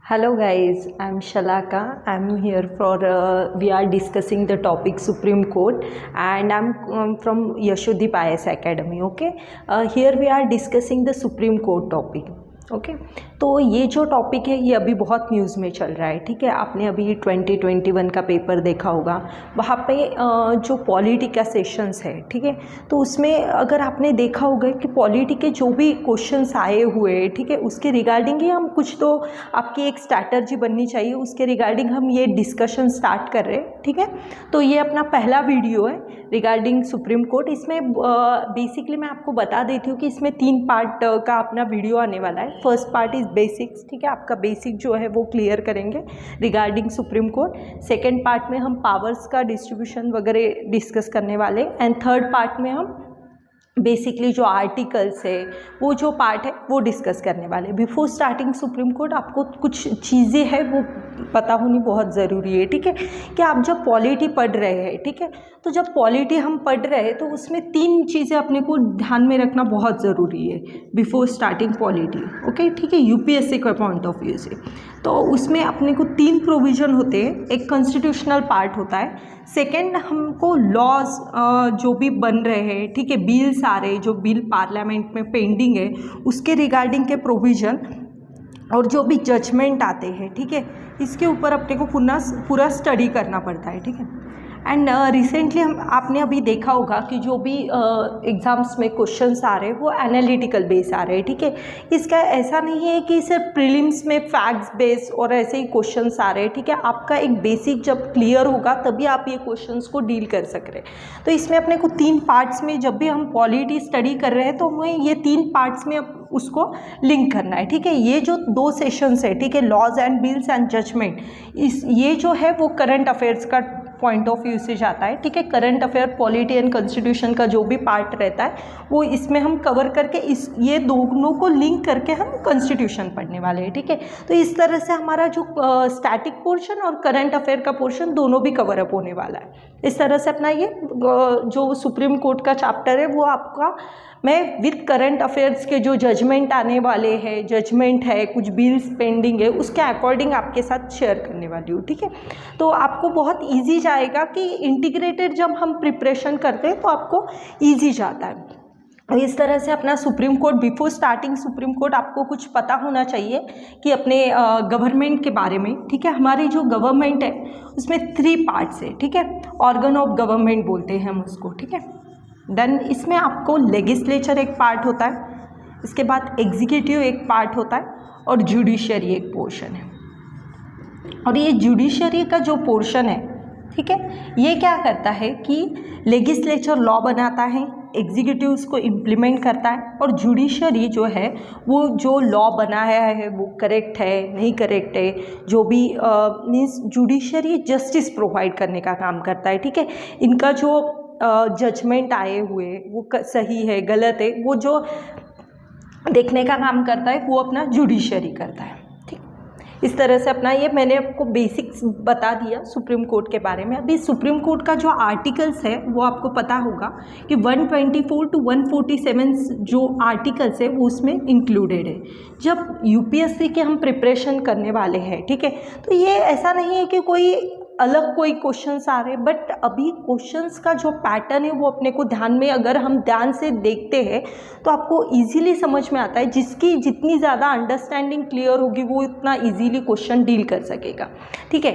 Hello guys, I'm Shalaka. I'm here for we are discussing the topic Supreme Court and I'm from Yashodhip IAS Academy. Okay, here we are discussing the Supreme Court topic. Okay तो ये जो topic है ये अभी बहुत news में चल रहा है। ठीक है, आपने अभी 2021 का पेपर देखा होगा, वहाँ पे जो पॉलिटी का सेशंस है, ठीक है, तो उसमें अगर आपने देखा होगा कि पॉलिटी के जो भी क्वेश्चंस आए हुए, ठीक है, उसके रिगार्डिंग ही हम कुछ तो आपकी एक स्ट्रैटर्जी बननी चाहिए, उसके रिगार्डिंग हम ये डिस्कशन स्टार्ट कर रहे हैं। ठीक है, तो ये अपना पहला वीडियो है रिगार्डिंग सुप्रीम कोर्ट। इसमें बेसिकली मैं आपको बता देती हूँ कि इसमें 3 पार्ट का अपना वीडियो आने वाला है। फर्स्ट पार्ट इज़ बेसिक्स, ठीक है, आपका बेसिक जो है वो क्लियर करेंगे regarding supreme court. Second part में हम पावर्स का डिस्ट्रीब्यूशन वगैरह डिस्कस करने वाले, एंड थर्ड पार्ट में हम बेसिकली जो आर्टिकल्स है वो जो पार्ट है वो डिस्कस करने वाले। बिफोर स्टार्टिंग सुप्रीम कोर्ट आपको कुछ चीज़ें हैं वो पता होनी बहुत ज़रूरी है। ठीक है, कि आप जब पॉलिटी पढ़ रहे हैं, ठीक है, तो जब पॉलिटी हम पढ़ रहे हैं तो उसमें 3 चीज़ें अपने को ध्यान में रखना बहुत ज़रूरी है बिफोर स्टार्टिंग पॉलिटी। ओके, ठीक है, यूपीएससी का पॉइंट ऑफ व्यू से तो उसमें अपने को 3 प्रोविज़न होते हैं। एक कॉन्स्टिट्यूशनल पार्ट होता है, सेकेंड हमको लॉज जो भी बन रहे हैं, ठीक है, बिल्स आ रहे हैं, जो बिल पार्लियामेंट में पेंडिंग है उसके रिगार्डिंग के प्रोविज़न, और जो भी जजमेंट आते हैं, ठीक है, इसके ऊपर अपने को पूरा स्टडी करना पड़ता है। ठीक है, एंड रिसेंटली आपने अभी देखा होगा कि जो भी एग्ज़ाम्स में क्वेश्चंस आ रहे हैं वो एनालिटिकल बेस आ रहे हैं। ठीक है, इसका ऐसा नहीं है कि सिर्फ प्रीलिम्स में फैक्ट्स बेस और ऐसे ही क्वेश्चंस आ रहे हैं। ठीक है, आपका एक बेसिक जब क्लियर होगा तभी आप ये क्वेश्चंस को डील कर सक रहे हैं। तो इसमें अपने को 3 पार्ट्स में जब भी हम पॉलिटी स्टडी कर रहे हैं तो हमें ये 3 पार्ट्स में उसको लिंक करना है। ठीक है, ये जो 2 सेशंस है, ठीक है, laws and bills and judgment, ये जो है वो करंट अफेयर्स का पॉइंट ऑफ व्यू से जाता है। ठीक है, current affair, polity and constitution का जो भी पार्ट रहता है वो इसमें हम कवर करके ये दोनों को लिंक करके हम कॉन्स्टिट्यूशन पढ़ने वाले हैं। ठीक है, तो इस तरह से हमारा जो स्टैटिक पोर्शन और करंट अफेयर का पोर्शन दोनों भी कवर अप होने वाला है। इस तरह से अपना ये जो सुप्रीम कोर्ट का चैप्टर है वो आपका मैं विद करंट अफेयर्स के जो जजमेंट आने वाले हैं, जजमेंट है, कुछ बिल्स पेंडिंग है, उसके अकॉर्डिंग आपके साथ शेयर करने वाली हूँ। ठीक है, तो आपको बहुत इजी जाएगा कि इंटीग्रेटेड जब हम प्रिपरेशन करते हैं तो आपको इजी जाता है। इस तरह से अपना supreme court, before starting supreme court आपको कुछ पता होना चाहिए कि अपने गवर्नमेंट के बारे में। ठीक है, हमारी जो गवर्नमेंट है उसमें 3 पार्ट्स है। ठीक है, ऑर्गन ऑफ गवर्नमेंट बोलते हैं हम उसको। ठीक है, देन इसमें आपको लेजिस्लेचर एक पार्ट होता है, इसके बाद एग्जीक्यूटिव एक पार्ट होता है और जुडिशरी एक पोर्शन है। और ये जुडिशरी का जो पोर्शन है, ठीक है, ये क्या करता है कि लेजिस्लेचर लॉ बनाता है, एग्जीक्यूटिव उसको इम्प्लीमेंट करता है, और जुडिशरी जो है वो जो लॉ बनाया है वो करेक्ट है नहीं करेक्ट है, जो भी मीन्स जुडिशरी जस्टिस प्रोवाइड करने का काम करता है। ठीक है, इनका जो जजमेंट आए हुए वो सही है गलत है वो जो देखने का काम करता है वो अपना जुडिशरी करता है। ठीक, इस तरह से अपना ये मैंने आपको बेसिक्स बता दिया सुप्रीम कोर्ट के बारे में। अभी सुप्रीम कोर्ट का जो आर्टिकल्स है वो आपको पता होगा कि 124 to 147 जो आर्टिकल्स है वो उसमें इंक्लूडेड है। जब यूपीएससी के हम प्रिपरेशन करने वाले हैं, ठीक है, तो ये ऐसा नहीं है कि कोई अलग कोई क्वेश्चंस आ रहे, बट अभी क्वेश्चंस का जो पैटर्न है वो अपने को ध्यान में, अगर हम ध्यान से देखते हैं तो आपको इजीली समझ में आता है। जिसकी जितनी ज़्यादा अंडरस्टैंडिंग क्लियर होगी वो इतना इजीली क्वेश्चन डील कर सकेगा। ठीक है,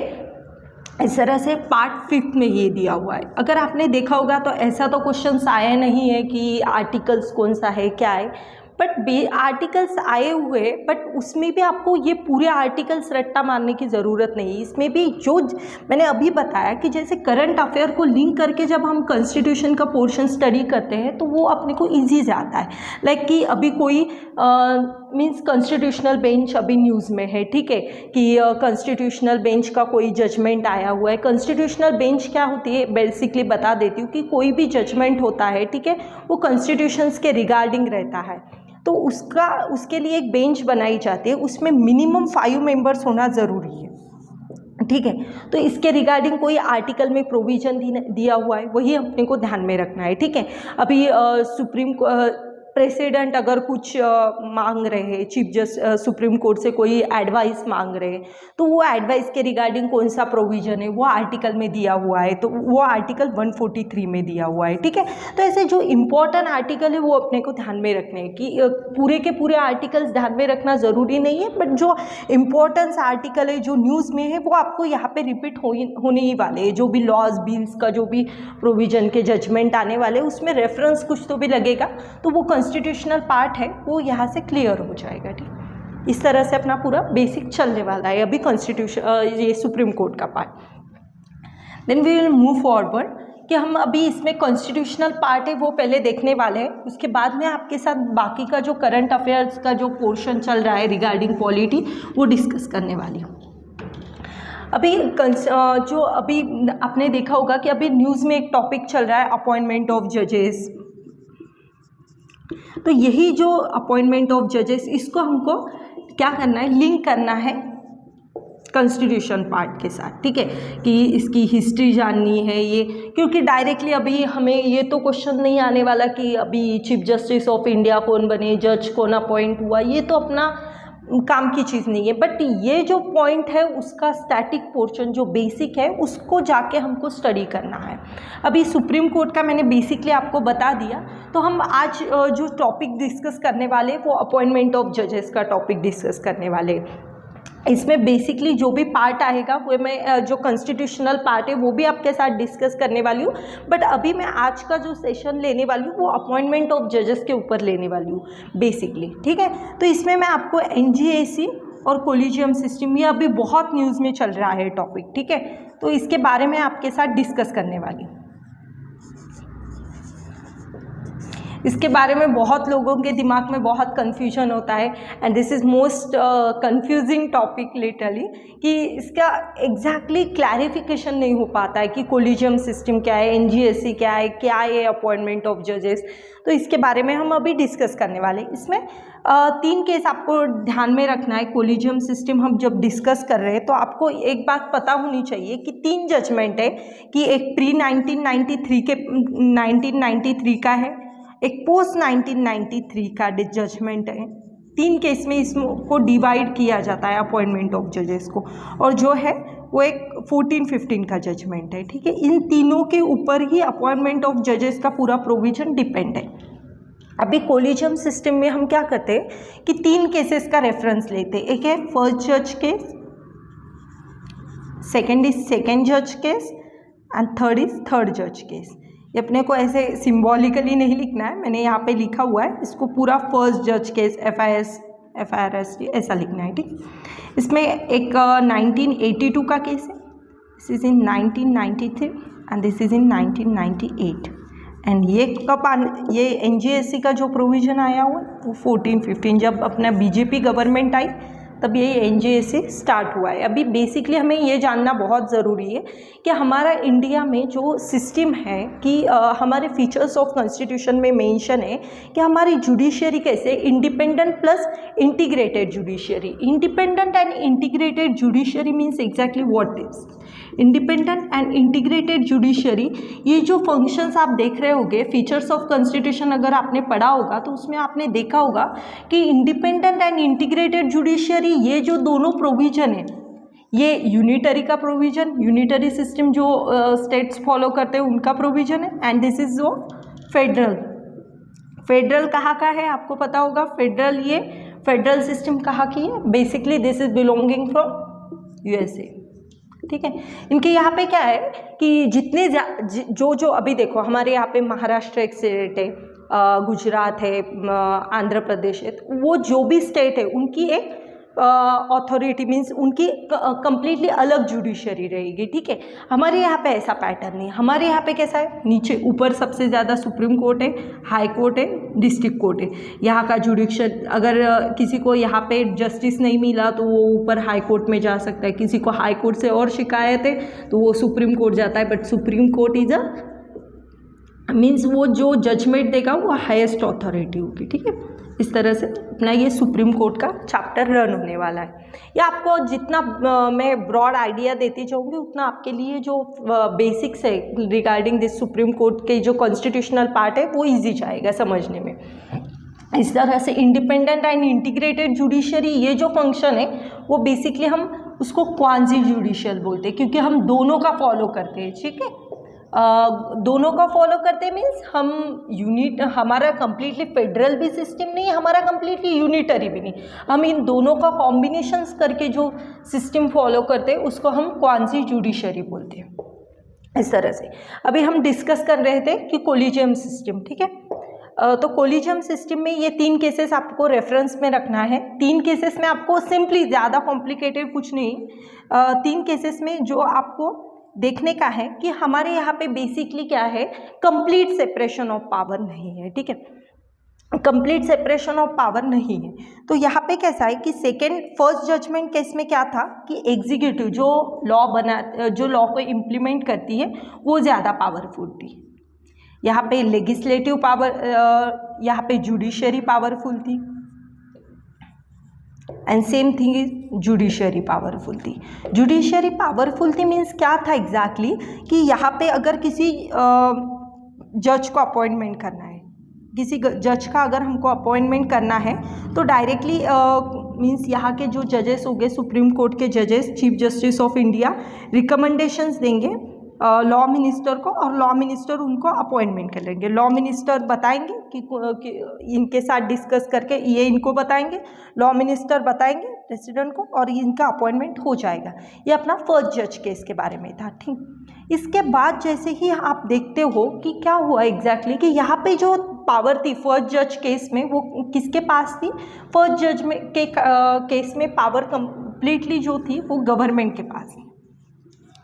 इस तरह से पार्ट 5 में ये दिया हुआ है। अगर आपने देखा होगा तो ऐसा तो क्वेश्चंस आया नहीं है कि आर्टिकल्स कौन सा है क्या है, बट आर्टिकल्स आए हुए, बट उसमें भी आपको ये पूरे आर्टिकल्स रट्टा मारने की ज़रूरत नहीं। इसमें भी जो मैंने अभी बताया कि जैसे करंट अफेयर को लिंक करके जब हम कॉन्स्टिट्यूशन का पोर्शन स्टडी करते हैं तो वो अपने को ईजी जाता है। लाइक कि अभी कोई मीन्स कॉन्स्टिट्यूशनल बेंच अभी न्यूज़ में है, ठीक है, कि कॉन्स्टिट्यूशनल बेंच का कोई जजमेंट आया हुआ है। कॉन्स्टिट्यूशनल बेंच क्या होती है बेसिकली बता देती हूँ कि कोई भी जजमेंट होता है, ठीक है, वो कॉन्स्टिट्यूशंस के रिगार्डिंग रहता है, तो उसके लिए एक बेंच बनाई जाती है, उसमें मिनिमम 5 मेंबर्स होना ज़रूरी है। ठीक है, तो इसके रिगार्डिंग कोई आर्टिकल में प्रोविज़न दिया हुआ है वही अपने को ध्यान में रखना है। ठीक है, अभी सुप्रीम प्रेसिडेंट अगर कुछ मांग रहे हैं, चीफ जस्टिस सुप्रीम कोर्ट से कोई एडवाइस मांग रहे हैं, तो वो एडवाइस के रिगार्डिंग कौन सा प्रोविज़न है वो आर्टिकल में दिया हुआ है, तो वो आर्टिकल 143 में दिया हुआ है, ठीक है। तो ऐसे जो इम्पोर्टेंट आर्टिकल है वो अपने को ध्यान में रखने हैं कि पूरे के पूरे आर्टिकल्स ध्यान में रखना ज़रूरी नहीं है, बट जो इम्पोर्टेंस आर्टिकल है जो न्यूज़ में है वो आपको यहाँ पे रिपीट होने ही वाले हैं। जो भी लॉज बिल्स का जो भी प्रोविज़न के जजमेंट आने वाले उसमें रेफरेंस कुछ तो भी लगेगा, तो वो कॉन्स्टिट्यूशनल पार्ट है वो यहाँ से क्लियर हो जाएगा, ठीक। इस तरह से अपना पूरा बेसिक चलने वाला है अभी कॉन्स्टिट्यूशन ये सुप्रीम कोर्ट का part. Then we will move forward कि हम अभी इसमें कॉन्स्टिट्यूशनल पार्ट है वो पहले देखने वाले हैं, उसके बाद में आपके साथ बाकी का जो करंट अफेयर्स का जो पोर्शन चल रहा है रिगार्डिंग पॉलिटी वो डिस्कस करने वाली हूँ। अभी जो अभी आपने देखा होगा कि अभी न्यूज़ में एक टॉपिक चल रहा है अपॉइंटमेंट ऑफ जजेस। तो यही जो अपॉइंटमेंट ऑफ जजेस इसको हमको क्या करना है, लिंक करना है कॉन्स्टिट्यूशन पार्ट के साथ, ठीक है, कि इसकी हिस्ट्री जाननी है ये, क्योंकि डायरेक्टली अभी हमें ये तो क्वेश्चन नहीं आने वाला कि अभी चीफ जस्टिस ऑफ इंडिया कौन बने, जज कौन अपॉइंट हुआ, ये तो अपना काम की चीज़ नहीं है। बट ये जो पॉइंट है उसका स्टैटिक पोर्शन जो बेसिक है उसको जाके हमको स्टडी करना है। अभी सुप्रीम कोर्ट का मैंने बेसिकली आपको बता दिया, तो हम आज जो टॉपिक डिस्कस करने वाले वो अपॉइंटमेंट ऑफ जजेस का टॉपिक डिस्कस करने वाले। इसमें बेसिकली जो भी पार्ट आएगा वो मैं जो कॉन्स्टिट्यूशनल पार्ट है वो भी आपके साथ डिस्कस करने वाली हूँ, बट अभी मैं आज का जो सेशन लेने वाली हूँ वो अपॉइंटमेंट ऑफ जजेस के ऊपर लेने वाली हूँ बेसिकली, ठीक है। तो इसमें मैं आपको NGAC और कोलिजियम सिस्टम, ये अभी बहुत न्यूज़ में चल रहा है टॉपिक, ठीक है, तो इसके बारे में आपके साथ डिस्कस करने वाली हूँ। इसके बारे में बहुत लोगों के दिमाग में बहुत कन्फ्यूजन होता है and this is most confusing topic literally, कि इसका एग्जैक्टली क्लैरिफिकेशन नहीं हो पाता है कि कोलिजियम सिस्टम क्या है, NGAC क्या है, क्या है अपॉइंटमेंट ऑफ जजेस। तो इसके बारे में हम अभी डिस्कस करने वाले हैं। इसमें 3 केस आपको ध्यान में रखना है। कोलिजियम सिस्टम हम जब डिस्कस कर रहे हैं तो आपको एक बात पता होनी चाहिए कि 3 जजमेंट है, कि एक प्री 1993 के 1993 का है, एक पोस्ट 1993 का जजमेंट है। 3 केस में इसको डिवाइड किया जाता है अपॉइंटमेंट ऑफ जजेस को, और जो है वो एक 14-15 का जजमेंट है, ठीक है। इन तीनों के ऊपर ही अपॉइंटमेंट ऑफ जजेस का पूरा प्रोविजन डिपेंड है। अभी कोलिजियम सिस्टम में हम क्या करते हैं कि 3 केसेस का रेफरेंस लेते हैं। एक है फर्स्ट जज केस, सेकेंड इज सेकेंड जज case and third is third जज केस। ये अपने को ऐसे सिम्बॉलिकली नहीं लिखना है, मैंने यहाँ पे लिखा हुआ है, इसको पूरा फर्स्ट जज केस FIRS ऐसा लिखना है, ठीक। इसमें एक 1982 का केस है, this is in 1993 and this is in 1998 and ये NGAC का जो प्रोविज़न आया हुआ है वो 14-15 जब अपना BJP गवर्नमेंट आई तब ये NGAC स्टार्ट हुआ है। अभी बेसिकली हमें ये जानना बहुत ज़रूरी है कि हमारा इंडिया में जो सिस्टम है कि हमारे फीचर्स ऑफ कॉन्स्टिट्यूशन में मेंशन है कि हमारी जुडिशियरी कैसे independent plus integrated judiciary. Independent and integrated judiciary means exactly what is independent and integrated judiciary. ये जो फंक्शंस आप देख रहे होगे, फीचर्स ऑफ कॉन्स्टिट्यूशन अगर आपने पढ़ा होगा तो उसमें आपने देखा होगा कि इंडिपेंडेंट एंड इंटीग्रेटेड जुडिशियरी ये जो दोनों प्रोविजन है, ये यूनिटरी का प्रोविजन, यूनिटरी सिस्टम जो स्टेट्स फॉलो करते हैं उनका प्रोविजन है, एंड दिस इज जो फेडरल। फेडरल कहाँ का है आपको पता होगा, ये फेडरल सिस्टम कहाँ की है, basically this is belonging from USA, ठीक है। इनके यहाँ पे क्या है कि जितने जो अभी देखो हमारे यहाँ पे महाराष्ट्र एक स्टेट है, गुजरात है, आंध्र प्रदेश है, वो जो भी स्टेट है उनकी एक अथॉरिटी मीन्स उनकी कंप्लीटली अलग जुडिशरी रहेगी, ठीक है। हमारे यहाँ पे ऐसा पैटर्न नहीं है। हमारे यहाँ पे कैसा है, नीचे ऊपर सबसे ज़्यादा सुप्रीम कोर्ट है, हाई कोर्ट है, डिस्ट्रिक्ट कोर्ट है। यहाँ का जुडिशल अगर किसी को यहाँ पे जस्टिस नहीं मिला तो वो ऊपर हाई कोर्ट में जा सकता है, किसी को हाई कोर्ट से और शिकायत है तो वो सुप्रीम कोर्ट जाता है, but supreme court is means वो जो जजमेंट देगा वो हाईएस्ट अथॉरिटी होगी, ठीक है। इस तरह से अपना ये सुप्रीम कोर्ट का चैप्टर रन होने वाला है। ये आपको जितना मैं ब्रॉड आइडिया देती जाऊँगी उतना आपके लिए जो बेसिक्स है रिगार्डिंग दिस सुप्रीम कोर्ट के जो कॉन्स्टिट्यूशनल पार्ट है वो इजी जाएगा समझने में। इस तरह से इंडिपेंडेंट एंड इंटीग्रेटेड जुडिशरी, ये जो फंक्शन है वो बेसिकली हम उसको क्वांजी जुडिशियल बोलते हैं, क्योंकि हम दोनों का फॉलो करते हैं। ठीक है, दोनों का फॉलो करते मीन्स हम यूनिट, हमारा कंप्लीटली फेडरल भी सिस्टम नहीं है, हमारा कंप्लीटली यूनिटरी भी नहीं, हम इन दोनों का कॉम्बिनेशंस करके जो सिस्टम फॉलो करते हैं उसको हम क्वांजी जुडिशरी बोलते हैं। इस तरह से अभी हम डिस्कस कर रहे थे कि कोलिजियम सिस्टम। ठीक है, तो कोलिजियम सिस्टम में ये 3 केसेस आपको रेफरेंस में रखना है। 3 केसेस में आपको सिंपली, ज़्यादा कॉम्प्लिकेटेड कुछ नहीं, 3 केसेस में जो आपको देखने का है कि हमारे यहाँ पे बेसिकली क्या है, कंप्लीट सेपरेशन ऑफ पावर नहीं है। ठीक है, कंप्लीट सेपरेशन ऑफ पावर नहीं है। तो यहाँ पे कैसा है कि फर्स्ट जजमेंट केस में क्या था कि एग्जीक्यूटिव जो लॉ को इम्प्लीमेंट करती है वो ज़्यादा पावरफुल थी। यहाँ पे लेजिस्लेटिव पावर, यहाँ पे जुडिशरी पावरफुल थी, and same thing is judiciary powerful थी। जुडिशरी पावरफुल थी मीन्स क्या था एग्जैक्टली कि यहाँ पे अगर किसी जज को अपॉइंटमेंट करना है, किसी जज का अगर हमको अपॉइंटमेंट करना है तो डायरेक्टली मीन्स यहाँ के जो जजेस हो गए, सुप्रीम कोर्ट के जजेस, chief justice of India recommendations देंगे लॉ मिनिस्टर को, और लॉ मिनिस्टर उनको अपॉइंटमेंट कर लेंगे। लॉ मिनिस्टर बताएंगे कि इनके साथ डिस्कस करके ये इनको बताएंगे, लॉ मिनिस्टर बताएंगे प्रेसिडेंट को, और इनका अपॉइंटमेंट हो जाएगा। ये अपना फर्स्ट जज केस के बारे में था। ठीक, इसके बाद जैसे ही आप देखते हो कि क्या हुआ एग्जैक्टली कि यहाँ पे जो पावर थी फर्स्ट जज केस में वो किसके पास थी, फर्स्ट जज में के केस में पावर कंप्लीटली जो थी वो गवर्नमेंट के पास थी।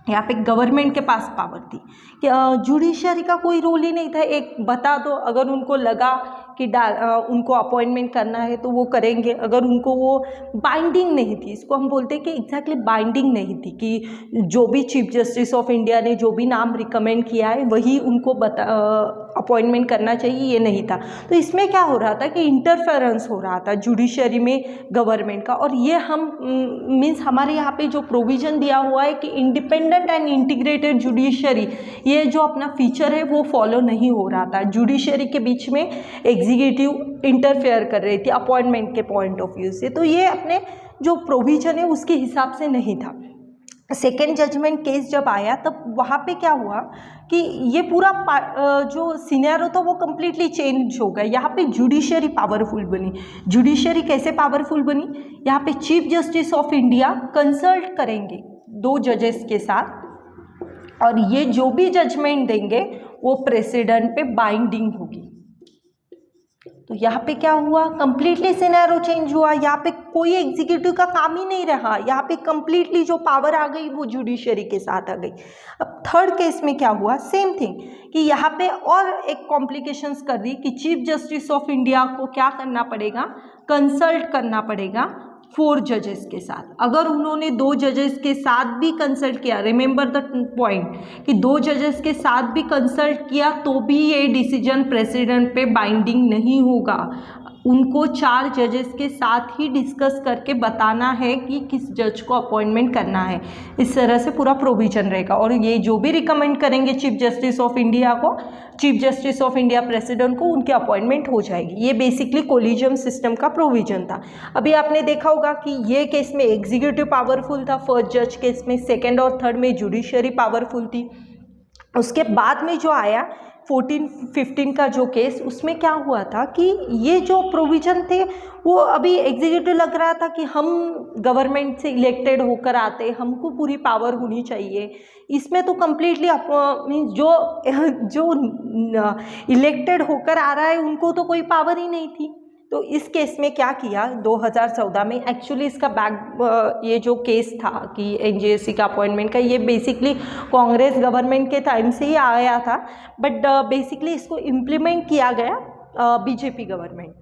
यहाँ पे गवर्नमेंट के पास पावर थी कि जुडिशरी का कोई रोल ही नहीं था। एक बता दो, अगर उनको लगा कि उनको अपॉइंटमेंट करना है तो वो करेंगे, अगर उनको वो बाइंडिंग नहीं थी, इसको हम बोलते हैं कि एग्जैक्टली बाइंडिंग नहीं थी कि जो भी चीफ जस्टिस ऑफ इंडिया ने जो भी नाम रिकमेंड किया है वही उनको अपॉइंटमेंट करना चाहिए, ये नहीं था। तो इसमें क्या हो रहा था कि इंटरफेरेंस हो रहा था जुडिशरी में गवर्नमेंट का, और ये हम मीन्स हमारे यहाँ पे जो प्रोविज़न दिया हुआ है कि इंडिपेंडेंट एंड इंटीग्रेटेड जुडिशरी, ये जो अपना फीचर है वो फॉलो नहीं हो रहा था। जुडिशरी के बीच में एग्जीक्यूटिव इंटरफेयर कर रही थी अपॉइंटमेंट के पॉइंट ऑफ व्यू से, तो ये अपने जो प्रोविज़न है उसके हिसाब से नहीं था। सेकेंड जजमेंट केस जब आया तब वहाँ पे क्या हुआ कि ये पूरा जो सिनेरियो था वो कम्प्लीटली चेंज हो गया। यहाँ पे जुडिशरी पावरफुल बनी। जुडिशरी कैसे पावरफुल बनी, यहाँ पे chief justice of India consult करेंगे 2 जजेस के साथ, और ये जो भी जजमेंट देंगे वो प्रेसिडेंट पे बाइंडिंग होगी। तो यहाँ पे क्या हुआ, कंप्लीटली सिनेरियो चेंज हुआ। यहाँ पे कोई एग्जीक्यूटिव का काम ही नहीं रहा, यहाँ पे कंप्लीटली जो पावर आ गई वो जुडिशरी के साथ आ गई। अब थर्ड केस में क्या हुआ, सेम थिंग कि यहाँ पे और एक कॉम्प्लिकेशंस कर दी कि चीफ जस्टिस ऑफ इंडिया को क्या करना पड़ेगा, कंसल्ट करना पड़ेगा 4 जजेस के साथ। अगर उन्होंने 2 जजेस के साथ भी कंसल्ट किया, रिमेंबर द पॉइंट कि 2 जजेस के साथ भी कंसल्ट किया तो भी ये डिसीजन प्रेसिडेंट पे बाइंडिंग नहीं होगा। उनको 4 जजेस के साथ ही डिस्कस करके बताना है कि किस जज को अपॉइंटमेंट करना है। इस तरह से पूरा प्रोविजन रहेगा, और ये जो भी रिकमेंड करेंगे चीफ जस्टिस ऑफ इंडिया को, chief justice of India president को, उनकी अपॉइंटमेंट हो जाएगी। ये बेसिकली कोलिजियम सिस्टम का प्रोविजन था। अभी आपने देखा होगा कि ये केस में एग्जीक्यूटिव पावरफुल था फर्स्ट जज केस में, सेकेंड और थर्ड में जुडिशरी पावरफुल थी। उसके बाद में जो आया 14-15 का जो केस, उसमें क्या हुआ था कि ये जो प्रोविज़न थे वो अभी एग्जीक्यूटिव लग रहा था कि हम गवर्नमेंट से इलेक्टेड होकर आते, हमको पूरी पावर होनी चाहिए। इसमें तो कम्प्लीटली मीन्स जो इलेक्टेड होकर आ रहा है उनको तो कोई पावर ही नहीं थी। तो इस केस में क्या किया 2014 में, एक्चुअली इसका ये जो केस था कि एनजीएससी का अपॉइंटमेंट का, ये बेसिकली कांग्रेस गवर्नमेंट के टाइम से ही आया था, बट बेसिकली इसको इम्प्लीमेंट किया गया बीजेपी गवर्नमेंट।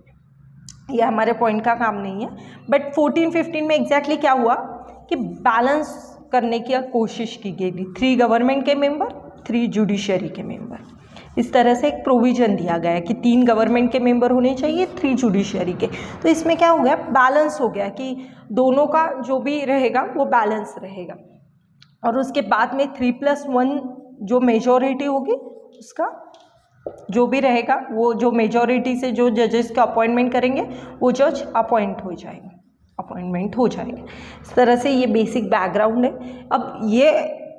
ये हमारे पॉइंट का काम नहीं है, बट 14-15 में एग्जैक्टली क्या हुआ कि बैलेंस करने की कोशिश की गई थी, 3 गवर्नमेंट के मेंबर, 3 जुडिशरी के मेंबर। इस तरह से एक प्रोविज़न दिया गया है कि 3 गवर्नमेंट के मेंबर होने चाहिए, 3 जुडिशरी के। तो इसमें क्या हो गया, बैलेंस हो गया कि दोनों का जो भी रहेगा वो बैलेंस रहेगा। और उसके बाद में 3+1 जो मेजॉरिटी होगी उसका जो भी रहेगा वो जो मेजॉरिटी से जो जजेस का अपॉइंटमेंट करेंगे वो जज अपॉइंट हो जाएंगे, अपॉइंटमेंट हो जाएंगे। इस तरह से ये बेसिक बैकग्राउंड है। अब ये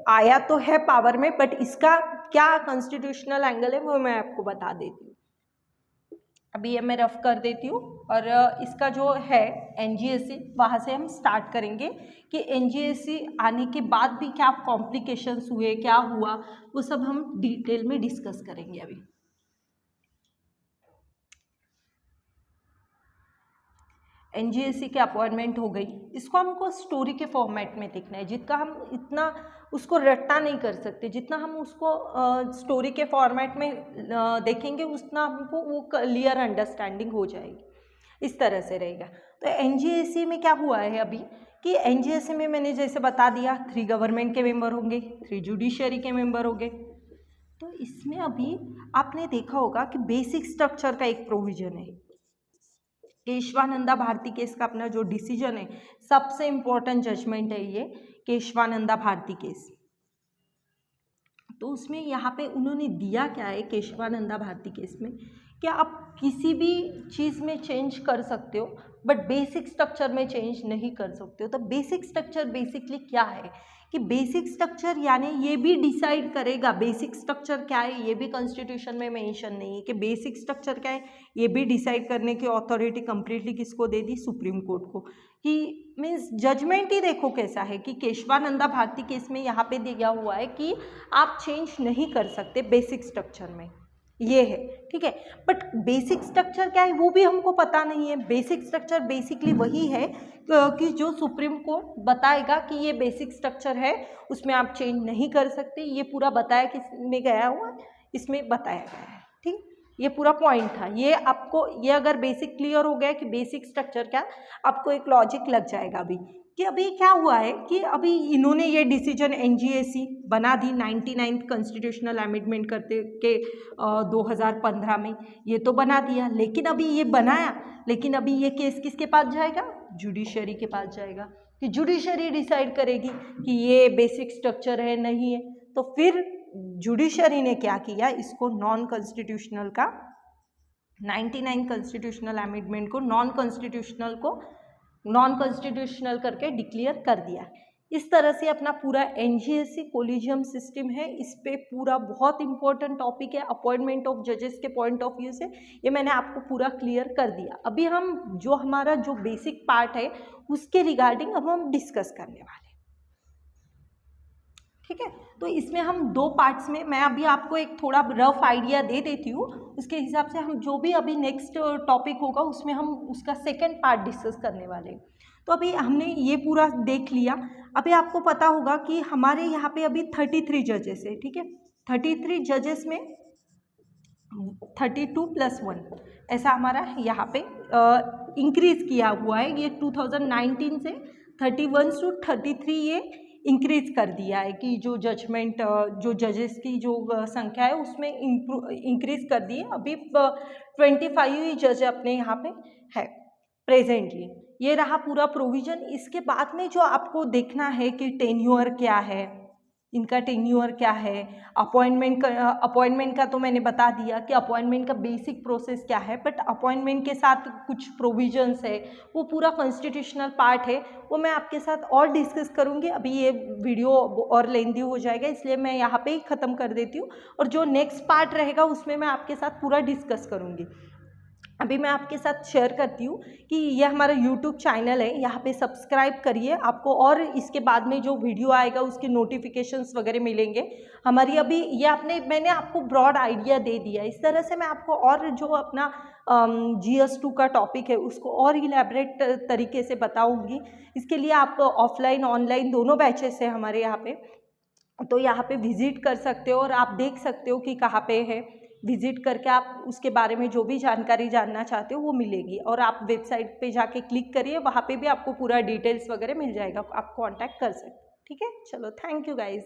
आया तो है पावर में, बट इसका क्या कॉन्स्टिट्यूशनल एंगल है वो मैं आपको बता देती हूँ। अभी ये मैं रफ कर देती हूँ और इसका जो है एनजीएससी, वहाँ से हम स्टार्ट करेंगे कि एनजीएससी आने के बाद भी क्या कॉम्प्लिकेशंस हुए, क्या हुआ, वो सब हम डिटेल में डिस्कस करेंगे। अभी एनजीएससी की अपॉइंटमेंट हो गई, इसको हमको स्टोरी के फॉर्मेट में देखना है, जितना हम इतना उसको रट्टा नहीं कर सकते, जितना हम उसको स्टोरी के फॉर्मेट में देखेंगे उतना हमको वो क्लियर अंडरस्टैंडिंग हो जाएगी। इस तरह से रहेगा। तो एनजीएससी में क्या हुआ है अभी कि एनजीएससी में मैंने जैसे बता दिया 3 गवर्नमेंट के मेंबर होंगे, 3 जुडिशरी के मेंबर होंगे। तो इसमें अभी आपने देखा होगा कि बेसिक स्ट्रक्चर का एक प्रोविजन है। केशवानंदा भारती केस का अपना जो डिसीजन है, सबसे इंपॉर्टेंट जजमेंट है ये केशवानंदा भारती केस। तो उसमें यहाँ पे उन्होंने दिया क्या है केशवानंदा भारती केस में, कि आप किसी भी चीज़ में चेंज कर सकते हो बट बेसिक स्ट्रक्चर में चेंज नहीं कर सकते हो। तो बेसिक स्ट्रक्चर बेसिकली क्या है कि बेसिक स्ट्रक्चर यानी ये भी डिसाइड करेगा, बेसिक स्ट्रक्चर क्या है ये भी कॉन्स्टिट्यूशन में मेंशन नहीं है कि बेसिक स्ट्रक्चर क्या है, ये भी डिसाइड करने की अथॉरिटी कंप्लीटली किसको दे दी, सुप्रीम कोर्ट को। कि मीन्स जजमेंट ही देखो कैसा है कि केशवानंदा भारती केस में यहाँ पे दिया हुआ है कि आप चेंज नहीं कर सकते बेसिक स्ट्रक्चर में, ये है, ठीक है। बट बेसिक स्ट्रक्चर क्या है वो भी हमको पता नहीं है। बेसिक स्ट्रक्चर बेसिकली वही है कि जो सुप्रीम कोर्ट बताएगा कि ये बेसिक स्ट्रक्चर है, उसमें आप चेंज नहीं कर सकते। ये पूरा बताया किसमें गया हुआ, इसमें बताया गया है, ठीक। ये पूरा पॉइंट था। ये आपको, ये अगर बेसिक क्लियर हो गया कि बेसिक स्ट्रक्चर क्या, आपको एक लॉजिक लग जाएगा अभी कि अभी क्या हुआ है कि अभी इन्होंने ये डिसीजन एनजीएससी बना दी 99th कॉन्स्टिट्यूशनल अमेंडमेंट करते के 2015 में, ये तो बना दिया। लेकिन अभी ये बनाया, लेकिन अभी ये केस किसके पास जाएगा, जुडिशरी के पास जाएगा, कि जुडिशरी डिसाइड करेगी कि ये बेसिक स्ट्रक्चर है नहीं है। तो फिर जुडिशरी ने क्या किया, इसको नॉन कॉन्स्टिट्यूशनल का 99 कॉन्स्टिट्यूशनल अमेंडमेंट को नॉन कॉन्स्टिट्यूशनल करके डिक्लेयर कर दिया। इस तरह से अपना पूरा एनजीएससी कोलिजियम सिस्टम है, इस पे पूरा बहुत इंपॉर्टेंट टॉपिक है अपॉइंटमेंट ऑफ जजेस के पॉइंट ऑफ व्यू से। ये मैंने आपको पूरा क्लियर कर दिया। अभी हम जो हमारा जो बेसिक पार्ट है उसके रिगार्डिंग अब हम डिस्कस करने वाले, ठीक है। तो इसमें हम 2 पार्ट्स में, मैं अभी आपको एक थोड़ा रफ आइडिया दे देती हूँ, उसके हिसाब से हम जो भी अभी नेक्स्ट टॉपिक होगा उसमें हम उसका सेकंड पार्ट डिस्कस करने वाले हैं। तो अभी हमने ये पूरा देख लिया। अभी आपको पता होगा कि हमारे यहाँ पे अभी 33 जजेस है, ठीक है। 33 जजेस में 32 + 1 ऐसा हमारा यहाँ पे इंक्रीज़ किया हुआ है। ये 2019 से 31 से 33 ये इंक्रीज़ कर दिया है कि जो जजमेंट, जो जजेस की जो संख्या है उसमें इंक्रीज़ कर दी है। अभी 25 ही जज अपने यहाँ पे है प्रेजेंटली। ये रहा पूरा प्रोविज़न। इसके बाद में जो आपको देखना है कि टेन्योर क्या है, इनका टेन्योर क्या है, अपॉइंटमेंट का तो मैंने बता दिया कि अपॉइंटमेंट का बेसिक प्रोसेस क्या है, बट अपॉइंटमेंट के साथ कुछ प्रोविजंस है, वो पूरा कॉन्स्टिट्यूशनल पार्ट है, वो मैं आपके साथ और डिस्कस करूँगी। अभी ये वीडियो और लेंदी हो जाएगा, इसलिए मैं यहाँ पे ही ख़त्म कर देती हूँ, और जो नेक्स्ट पार्ट रहेगा उसमें मैं आपके साथ पूरा डिस्कस करूँगी। अभी मैं आपके साथ शेयर करती हूँ कि ये हमारा यूट्यूब चैनल है, यहाँ पे सब्सक्राइब करिए, आपको और इसके बाद में जो वीडियो आएगा उसके नोटिफिकेशंस वगैरह मिलेंगे। हमारी अभी ये मैंने आपको ब्रॉड आइडिया दे दिया। इस तरह से मैं आपको और जो अपना GS2 का टॉपिक है उसको और इलेबरेट तरीके से बताऊँगी। इसके लिए आप ऑफलाइन ऑनलाइन दोनों बैचेस है हमारे यहाँ पे, तो यहाँ पे विज़िट कर सकते हो और आप देख सकते हो कि कहाँ पे है। विज़िट करके आप उसके बारे में जो भी जानकारी जानना चाहते हो वो मिलेगी, और आप वेबसाइट पे जाके क्लिक करिए, वहाँ पे भी आपको पूरा डिटेल्स वगैरह मिल जाएगा, आप कांटेक्ट कर सकते हो, ठीक है। चलो, थैंक यू गाइज़।